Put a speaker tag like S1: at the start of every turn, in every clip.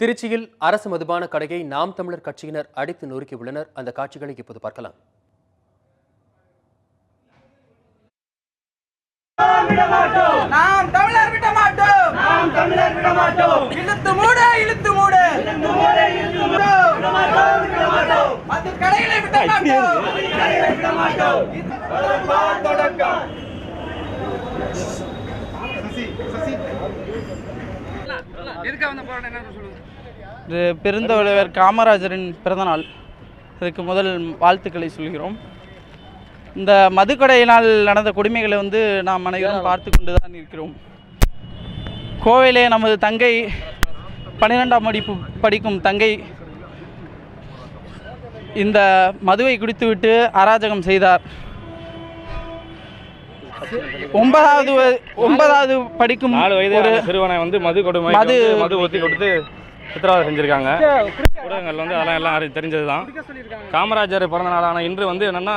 S1: திருச்சியில் அரசு மதுபான கடையை நாம் தமிழர் கட்சியினர் அடித்து நொறுக்கியுள்ளனர். அந்த காட்சிகளை இப்போது பார்க்கலாம்.
S2: நாம் தமிழர் விட மாட்டோம், நாம் தமிழர் விட மாட்டோம். இழுத்து மூடு, இழுத்து மூடு, இழுத்து மூடு, இழுத்து மூடு. விட மாட்டோம், விட மாட்டோம். மது கடைகளை விட மாட்டோம், மது கடைகளை விட மாட்டோம். தொடக்கம்.
S3: பெருந்தலைவர் காமராஜரின் பிறந்தநாள், அதுக்கு முதல் வாழ்த்துக்களை சொல்கிறோம். இந்த மதுக்கடையினால் நடந்த கொடுமைகளை நாம் அனைவரும் பார்த்து கொண்டு தான் இருக்கிறோம். கோவையிலே நமது தங்கை 12ஆம் வகுப்பு படிக்கும் தங்கை இந்த மதுவை குடித்துவிட்டு அராஜகம் செய்தார். 9வது படிக்கும்
S4: 4 வயது சிறுவனை மது ஊற்றி கொடுத்து சித்திரவதை செஞ்சுருக்காங்க. ஊடகங்கள் அதெல்லாம் எல்லாம் தெரிஞ்சது தான். காமராஜர் பிறந்த நாளான இன்று என்னென்னா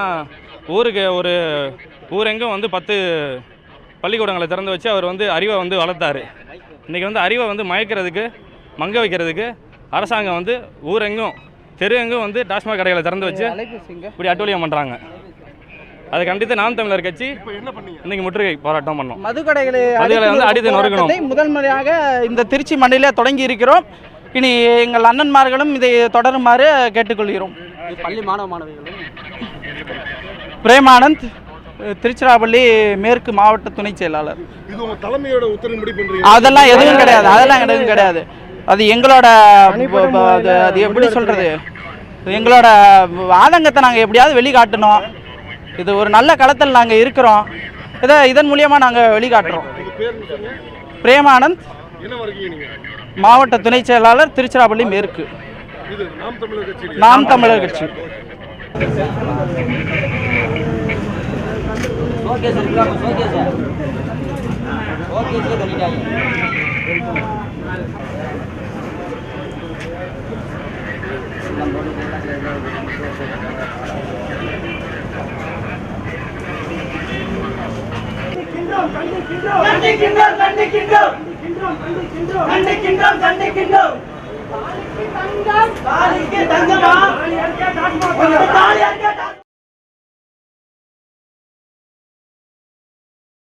S4: ஊரெங்கும் 10 பள்ளிக்கூடங்களை திறந்து வச்சு அவர் அறிவை வளர்த்தார். இன்றைக்கி அறிவை மயக்கிறதுக்கு மங்க வைக்கிறதுக்கு அரசாங்கம் ஊரெங்கும் தெரு எங்கும் டாஸ்மாக் கடைகளை திறந்து வச்சு இப்படி அட்டூழியம் பண்ணுறாங்க. அதை கண்டித்து நாம் தமிழர் கட்சி இன்னைக்கு முற்றுகை போராட்டம் பண்ணோம்.
S3: மதுக்கடைகளை அடித்து நொறுக்கணும். முதல் முறையாக இந்த திருச்சி மண்ணிலே தொடங்கி இருக்கிறோம். இனி எங்கள் அண்ணன்மார்களும் இதை தொடருமாறு கேட்டுக்கொள்கிறோம்.
S5: பள்ளி மாணவர்களும்
S3: பிரேமானந்த், திருச்சிராப்பள்ளி மேற்கு மாவட்ட துணை செயலாளர். அதெல்லாம் எதுவும் கிடையாது. அது எங்களோட அது எப்படி சொல்றது, எங்களோட ஆதங்கத்தை நாங்கள் எப்படியாவது வெளிக்காட்டணும். இது ஒரு நல்ல களத்தில் நாங்கள் இருக்கிறோம். இதன் மூலியமாக நாங்கள் வெளிக்காட்டுறோம். பிரேமானந்த், மாவட்ட துணை செயலாளர், திருச்சிராப்பள்ளி மேற்கு, நாம் தமிழர் கட்சி.
S2: கண்டிக்கின்றோம்.